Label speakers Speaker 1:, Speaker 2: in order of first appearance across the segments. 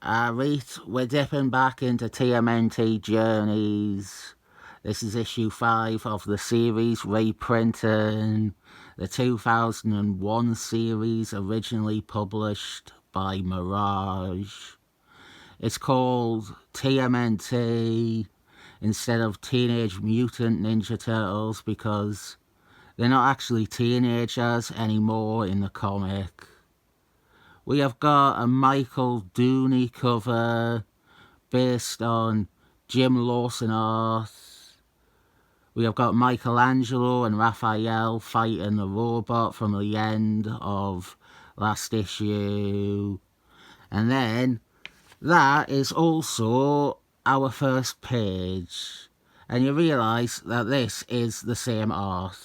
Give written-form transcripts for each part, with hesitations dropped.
Speaker 1: We're dipping back into TMNT journeys. This is issue 5 of the series, reprinting the 2001 series originally published by Mirage. It's called TMNT instead of Teenage Mutant Ninja Turtles because they're not actually teenagers anymore in the comic. We have got a Michael Dooney cover based on Jim Lawson art. We have got Michelangelo and Raphael fighting the robot from the end of last issue. And then that is also our first page. And you realise that this is the same art.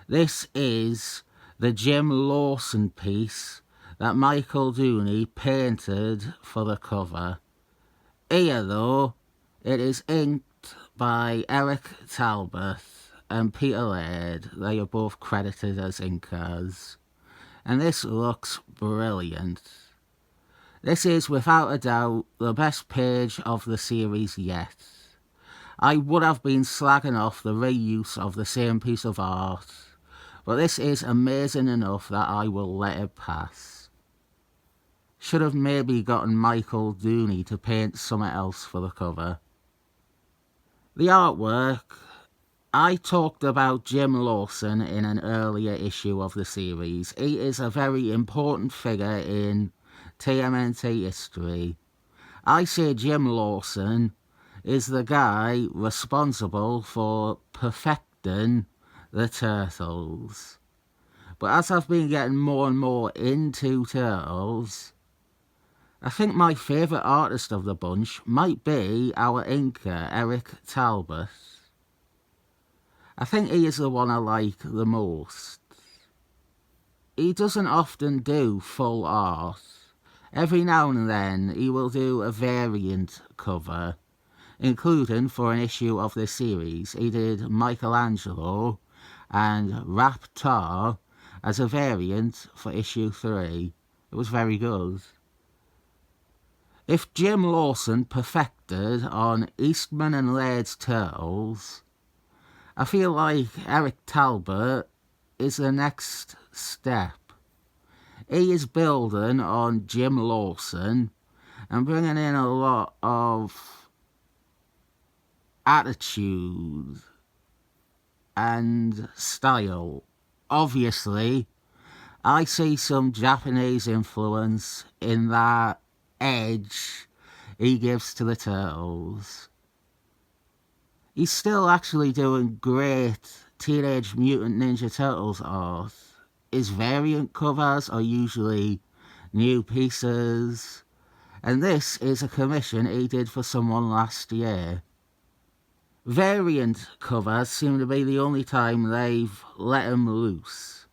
Speaker 1: This is the Jim Lawson piece that Michael Dooney painted for the cover. Here, though, it is inked by Eric Talbot and Peter Laird. They are both credited as inkers. And this looks brilliant. This is, without a doubt, the best page of the series yet. I would have been slagging off the reuse of the same piece of art, but this is amazing enough that I will let it pass. Should have maybe gotten Michael Dooney to paint something else for the cover. The artwork. I talked about Jim Lawson in an earlier issue of the series. He is a very important figure in TMNT history. I say Jim Lawson is the guy responsible for perfecting the Turtles. But as I've been getting more and more into Turtles, I think my favourite artist of the bunch might be our inker, Eric Talbot. I think he is the one I like the most. He doesn't often do full art. Every now and then he will do a variant cover, including for an issue of this series. He did Michelangelo and Raptor as a variant for issue 3. It was very good. If Jim Lawson perfected on Eastman and Laird's Turtles, I feel like Eric Talbot is the next step. He is building on Jim Lawson and bringing in a lot of attitude and style. Obviously, I see some Japanese influence in that edge he gives to the Turtles. He's still actually doing great Teenage Mutant Ninja Turtles art. His variant covers are usually new pieces, and this is a commission he did for someone last year. Variant covers seem to be the only time they've let him loose.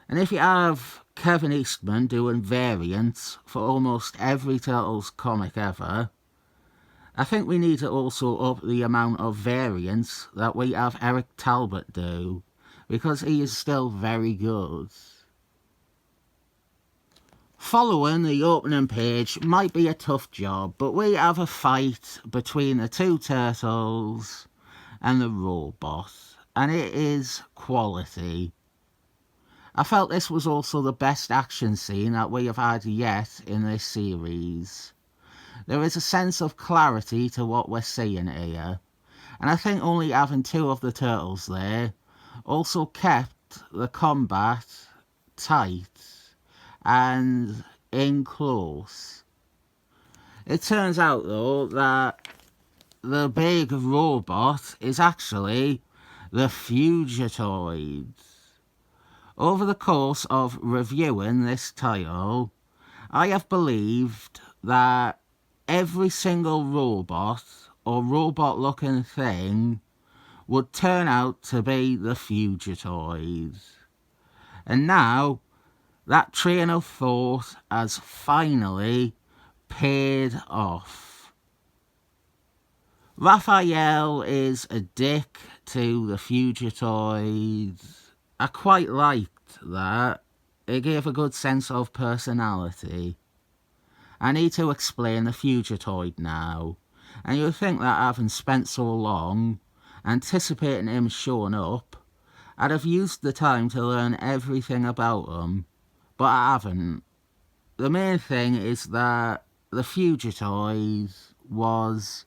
Speaker 1: And if you have Kevin Eastman doing variants for almost every Turtles comic ever, I think we need to also up the amount of variants that we have Eric Talbot do, because he is still very good. Following the opening page might be a tough job, but we have a fight between the two Turtles and the robot, and it is quality. I felt this was also the best action scene that we have had yet in this series. There is a sense of clarity to what we're seeing here, and I think only having 2 of the Turtles there also kept the combat tight and in close. It turns out though that the big robot is actually the Fugitoid. Over the course of reviewing this title, I have believed that every single robot or robot-looking thing would turn out to be the Fugitoid. And now, that train of thought has finally paid off. Raphael is a dick to the Fugitoid. I quite liked that. It gave a good sense of personality. I need to explain the Fugitoid now, and you would think that having spent so long anticipating him showing up, I'd have used the time to learn everything about him, but I haven't. The main thing is that the Fugitoid was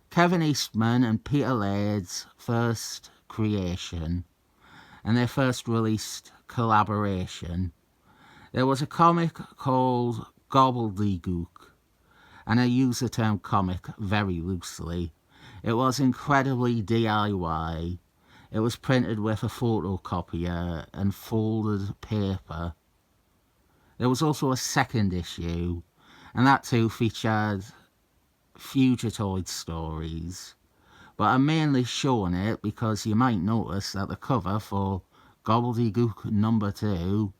Speaker 1: Kevin Eastman and Peter Laird's first creation, and their first released collaboration. There was a comic called Gobbledygook, and I use the term comic very loosely. It was incredibly DIY. It was printed with a photocopier and folded paper. There was also a second issue, and that too featured Fugitoid stories. But I'm mainly showing it because you might notice that the cover for Gobbledygook number 2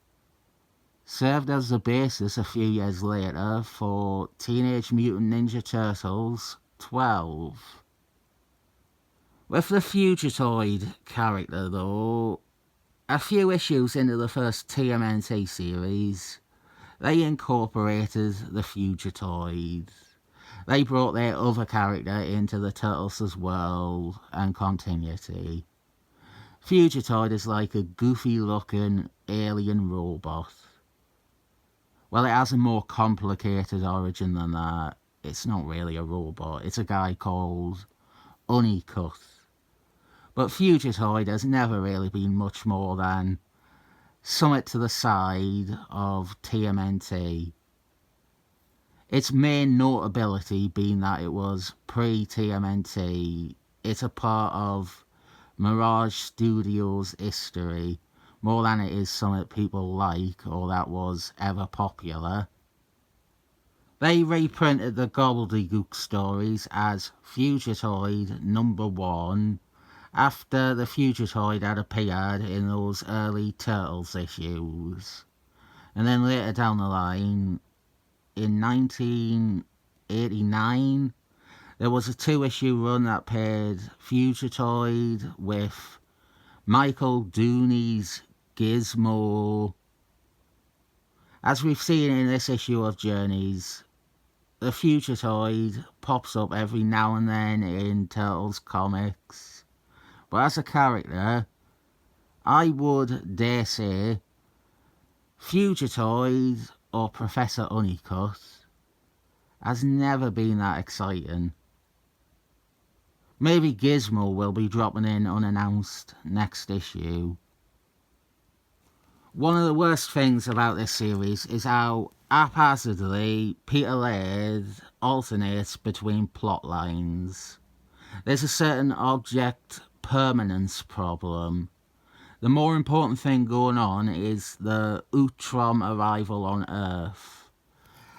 Speaker 1: served as the basis a few years later for Teenage Mutant Ninja Turtles 12. With the Fugitoid character though, a few issues into the first TMNT series, they incorporated the Fugitoid. They brought their other character into the Turtles' world and continuity. Fugitoid is like a goofy-looking alien robot. Well, it has a more complicated origin than that. It's not really a robot. It's a guy called Honeycut. But Fugitoid has never really been much more than something to the side of TMNT. Its main notability being that it was pre-TMNT. It's a part of Mirage Studios' history, more than it is something people like or that was ever popular. They reprinted the Gobbledygook stories as Fugitoid number 1 after the Fugitoid had appeared in those early Turtles issues. And then later down the line, in 1989, there was a 2-issue run that paired Fugitoid with Michael Dooney's Gizmo. As we've seen in this issue of Journeys, the Fugitoid pops up every now and then in Turtles comics. But as a character, I would dare say Fugitoid or Professor Honeycut has never been that exciting. Maybe Gizmo will be dropping in unannounced next issue. One of the worst things about this series is how haphazardly Peter Laird alternates between plot lines. There's a certain object permanence problem. The more important thing going on is the Utrom arrival on Earth.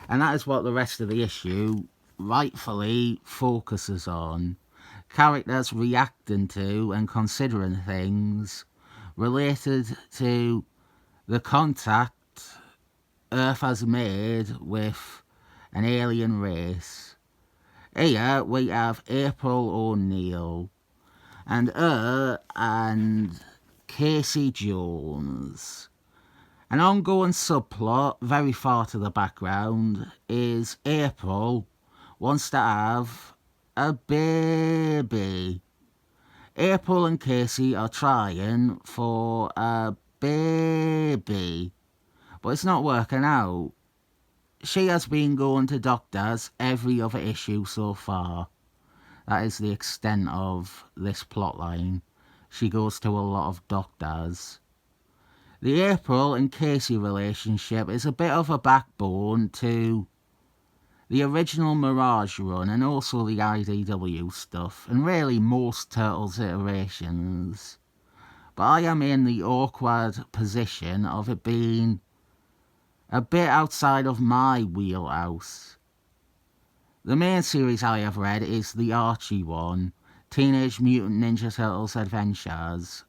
Speaker 1: And that is what the rest of the issue rightfully focuses on. Characters reacting to and considering things related to the contact Earth has made with an alien race. Here we have April O'Neil and her and Casey Jones. An ongoing subplot, very far to the background, is April wants to have a baby. April and Casey are trying for a baby, but it's not working out. She has been going to doctors every other issue so far. That is the extent of this plotline. She goes to a lot of doctors. The April and Casey relationship is a bit of a backbone to the original Mirage run and also the IDW stuff, and really most Turtles iterations. But I am in the awkward position of it being a bit outside of my wheelhouse. The main series I have read is the Archie one, Teenage Mutant Ninja Turtles Adventures,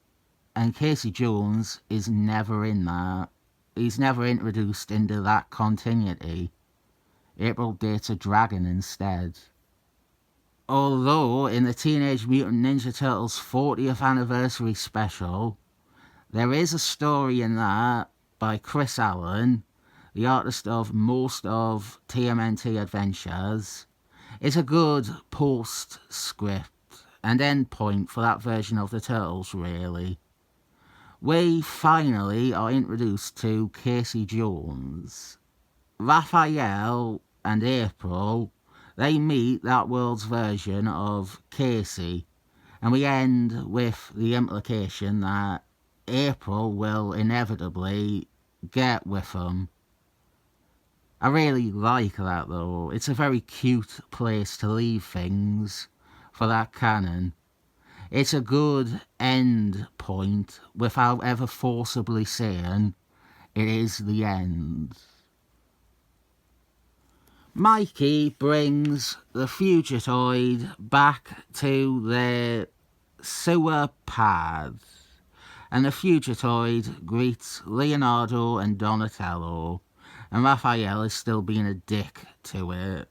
Speaker 1: and Casey Jones is never in that. He's never introduced into that continuity. April dates a dragon instead. Although in the Teenage Mutant Ninja Turtles 40th anniversary special, there is a story in that by Chris Allen, the artist of most of TMNT adventures, is a good postscript and endpoint for that version of the Turtles, really. We finally are introduced to Casey Jones. Raphael and April, they meet that world's version of Casey, and we end with the implication that April will inevitably get with him. I really like that though. It's a very cute place to leave things for that canon. It's a good end point without ever forcibly saying it is the end. Mikey brings the Fugitoid back to the sewer pad, and the Fugitoid greets Leonardo and Donatello, and Raphael is still being a dick to it.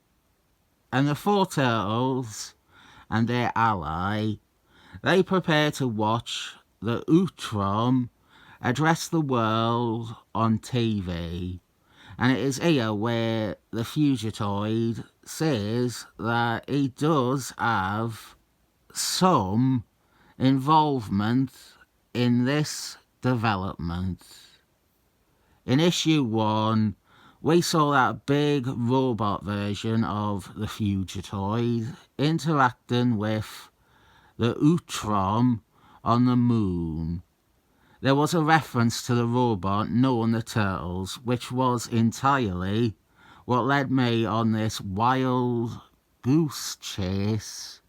Speaker 1: And the four turtles and their ally, they prepare to watch the Utrom address the world on TV. And it is here where the Fugitoid says that he does have some involvement in this development. In issue 1, we saw that big robot version of the Fugitoid interacting with the Utrom on the moon. There was a reference to the robot knowing the turtles, which was entirely what led me on this wild goose chase.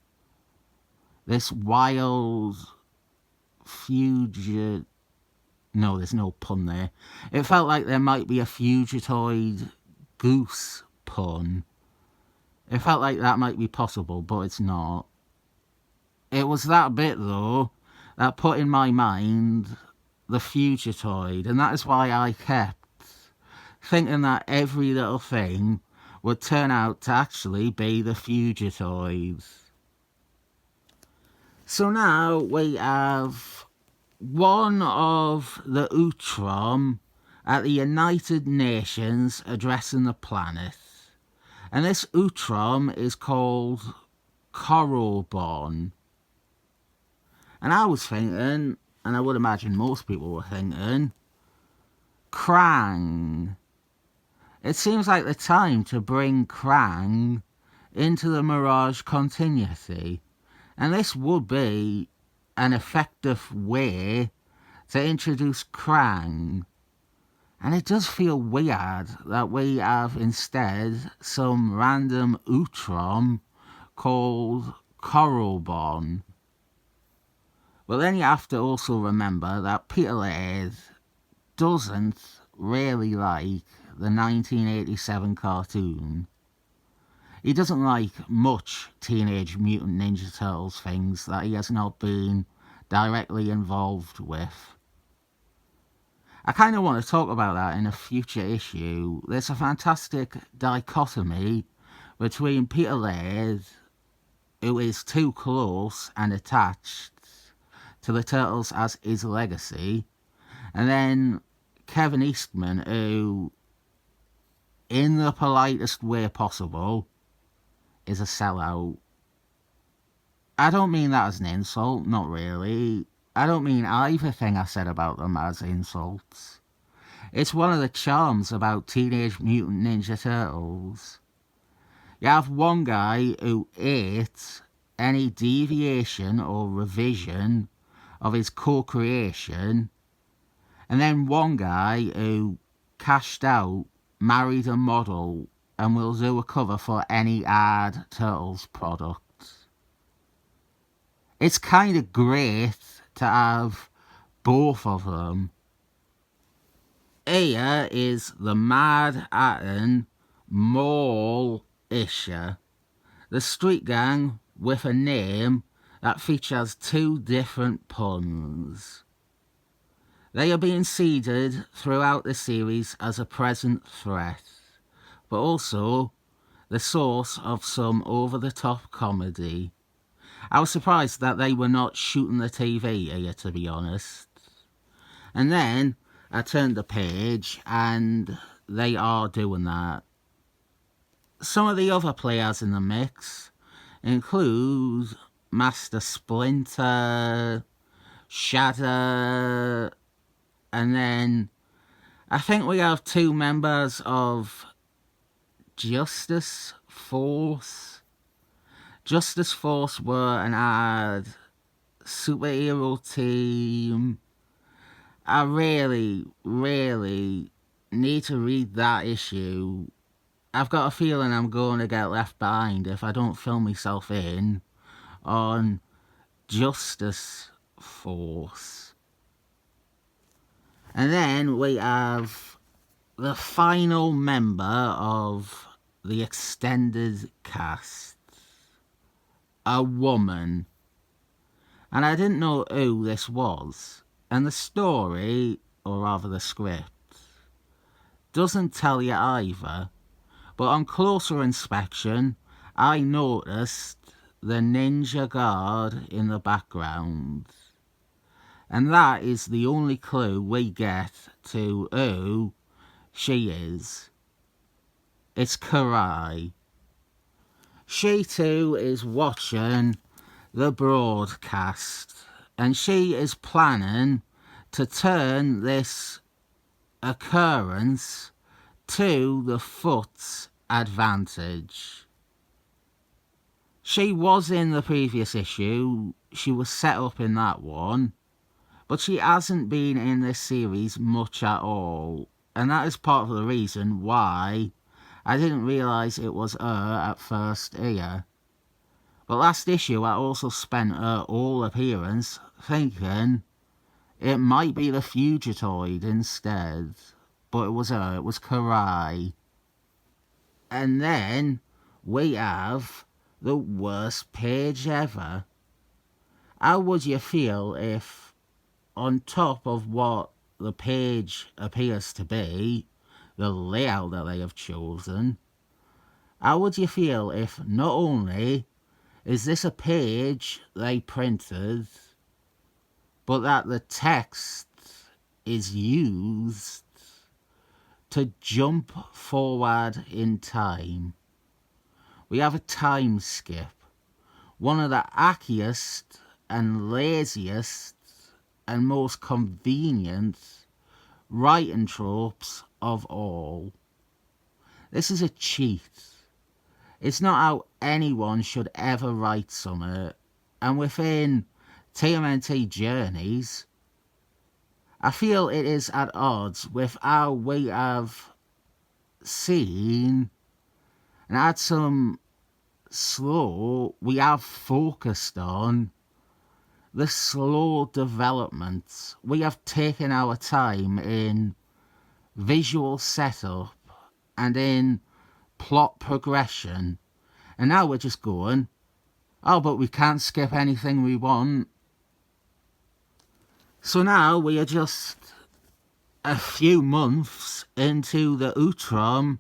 Speaker 1: This wild fugit... No, there's no pun there. It felt like there might be a Fugitoid goose pun. It felt like that might be possible, but it's not. It was that bit, though, that put in my mind the Fugitoid, and that is why I kept thinking that every little thing would turn out to actually be the Fugitoid. So now we have one of the Utrom at the United Nations addressing the planet. And this Utrom is called Korobon. And I was thinking, and I would imagine most people were thinking, Krang. It seems like the time to bring Krang into the Mirage continuity. And this would be an effective way to introduce Krang. And it does feel weird that we have instead some random Utrom called Korobon. But then you have to also remember that Peter Laird doesn't really like the 1987 cartoon. He doesn't like much Teenage Mutant Ninja Turtles things that he has not been directly involved with. I kind of want to talk about that in a future issue. There's a fantastic dichotomy between Peter Laird, who is too close and attached to the Turtles as his legacy, and then Kevin Eastman, who, in the politest way possible, is a sellout. I don't mean that as an insult, not really. I don't mean either thing I said about them as insults. It's one of the charms about Teenage Mutant Ninja Turtles. You have one guy who ate any deviation or revision of his co-creation, and then one guy who cashed out, married a model, and will do a cover for any ad Turtles product. It's kind of great to have both of them. Here is the Mad Hatton Mall Isher, the street gang with a name that features two different puns. They are being seeded throughout the series as a present threat, but also the source of some over-the-top comedy. I was surprised that they were not shooting the TV here, to be honest. And then I turned the page and they are doing that. Some of the other players in the mix include Master Splinter, Shadow, and then I think we have 2 members of Justice Force. Justice Force were an ad superhero team. I really, really need to read that issue. I've got a feeling I'm going to get left behind if I don't fill myself in on Justice Force. And then we have the final member of the extended cast, a woman. And I didn't know who this was. And the story, or rather the script, doesn't tell you either. But on closer inspection, I noticed the ninja guard in the background. And that is the only clue we get to who she is. It's Karai. She too is watching the broadcast, and she is planning to turn this occurrence to the Foot's advantage. She was in the previous issue, she was set up in that one, but she hasn't been in this series much at all, and that is part of the reason why I didn't realise it was her at first here. But last issue I also spent her whole appearance thinking it might be the Fugitoid instead, but it was her, it was Karai. And then we have the worst page ever. How would you feel if, on top of what the page appears to be, the layout that they have chosen, how would you feel if not only is this a page they printed, but that the text is used to jump forward in time? We have a time skip, one of the hackiest and laziest and most convenient writing tropes of all. This is a cheat. It's not how anyone should ever write something, and within TMNT Journeys, I feel it is at odds with how we have seen and had some we have focused on the slow development. We have taken our time in visual setup and in plot progression, and now we're just going, oh, but we can't skip anything we want. So now we are just a few months into the Utrom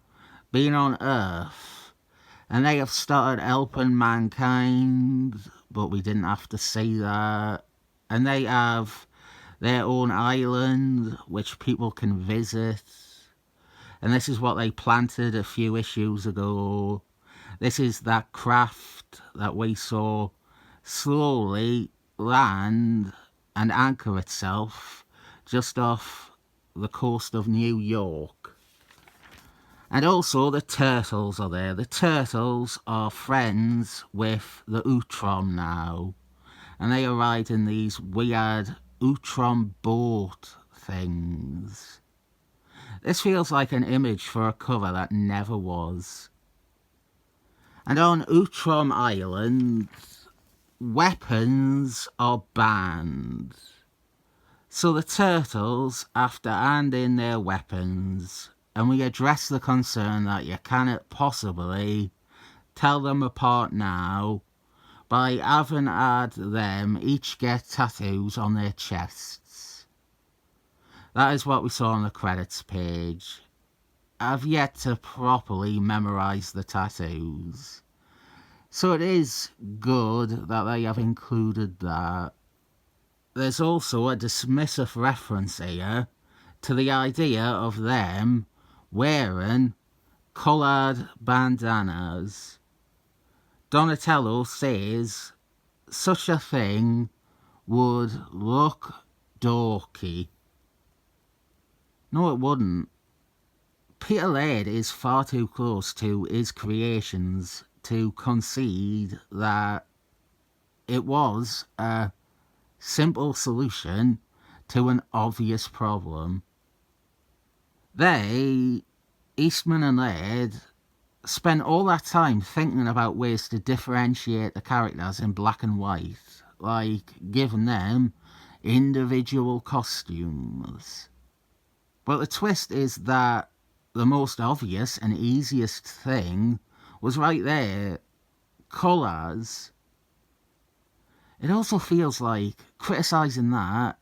Speaker 1: being on Earth, and they have started helping mankind, but we didn't have to say that. And they have their own island which people can visit, and this is what they planted a few issues ago. This is that craft that we saw slowly land and anchor itself just off the coast of New York. And also the turtles are there. The turtles are friends with the Utrom now, and they are riding these weird Utrom boat things. This feels like an image for a cover that never was. And on Utrom Island, weapons are banned. So the turtles have to hand in their weapons, and we address the concern that you cannot possibly tell them apart now by having had them each get tattoos on their chests. That is what we saw on the credits page. I've yet to properly memorise the tattoos, so it is good that they have included that. There's also a dismissive reference here to the idea of them wearing coloured bandanas. Donatello says such a thing would look dorky. No, it wouldn't. Peter Laird is far too close to his creations to concede that it was a simple solution to an obvious problem. They, Eastman and Laird, spent all that time thinking about ways to differentiate the characters in black and white, like giving them individual costumes. But the twist is that the most obvious and easiest thing was right there, colours. It also feels like criticising the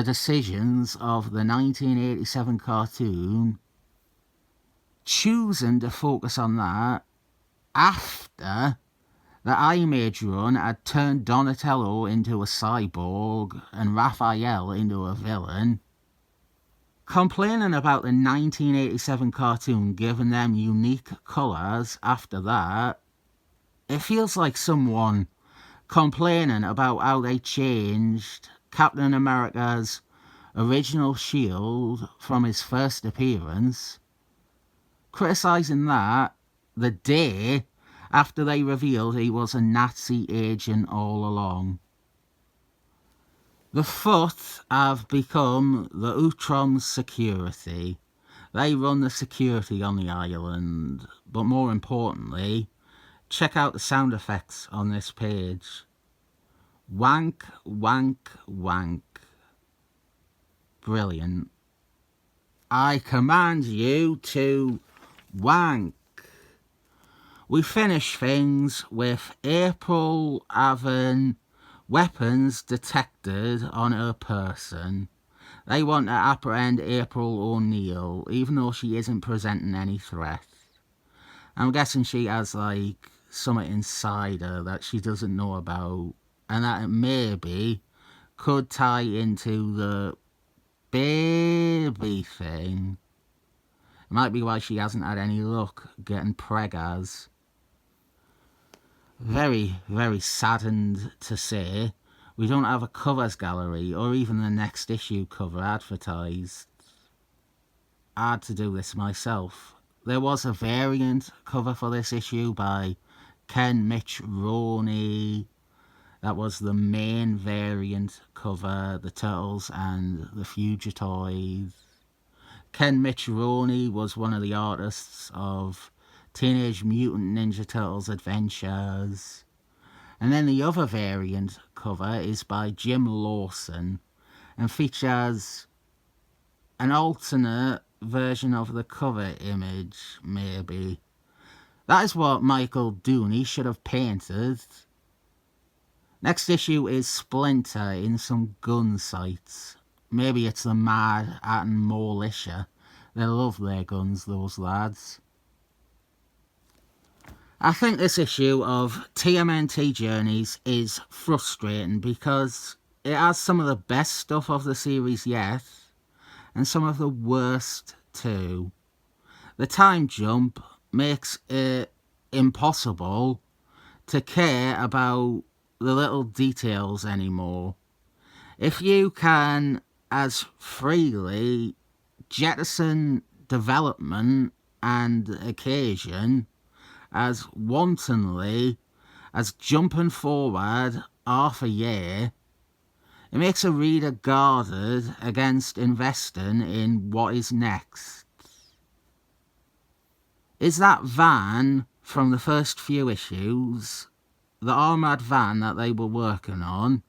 Speaker 1: decisions of the 1987 cartoon, choosing to focus on that after the Image run had turned Donatello into a cyborg and Raphael into a villain. Complaining about the 1987 cartoon giving them unique colours after that, it feels like someone complaining about how they changed Captain America's original shield from his first appearance, criticising that the day after they revealed he was a Nazi agent all along. The Foot have become the Utrom's security. They run the security on the island, but more importantly, check out the sound effects on this page. Wank, wank, wank. Brilliant. I command you to wank. We finish things with April having weapons detected on her person. They want to apprehend April O'Neil, even though she isn't presenting any threat. I'm guessing she has, like, something inside her that she doesn't know about, and that it maybe could tie into the baby thing. It might be why she hasn't had any luck getting preggers. Very, very saddened to say, we don't have a covers gallery or even the next issue cover advertised. I had to do this myself. There was a variant cover for this issue by Ken Mitch Roney. That was the main variant cover, the Turtles and the Fugitoids. Ken Mitch Roney was one of the artists of Teenage Mutant Ninja Turtles Adventures. And then the other variant cover is by Jim Lawson and features an alternate version of the cover image, maybe. That is what Michael Dooney should have painted. Next issue is Splinter in some gun sights. Maybe it's the Mad Atom Militia. They love their guns, those lads. I think this issue of TMNT Journeys is frustrating because it has some of the best stuff of the series yet, and some of the worst too. The time jump makes it impossible to care about the little details anymore. If you can as freely jettison development and occasion as wantonly as jumping forward half a year, it makes a reader guarded against investing in what is next. Is that van from the first few issues, the armoured van that they were working on,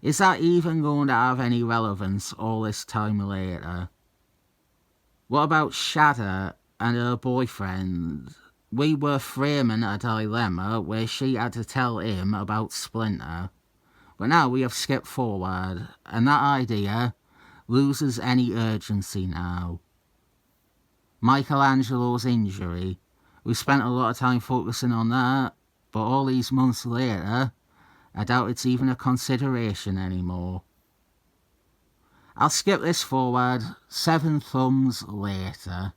Speaker 1: is that even going to have any relevance all this time later? What about Shada and her boyfriend? We were framing a dilemma where she had to tell him about Splinter. But now we have skipped forward, and that idea loses any urgency now. Michelangelo's injury. We spent a lot of time focusing on that, but all these months later, I doubt it's even a consideration anymore. I'll skip this forward. 7 thumbs later.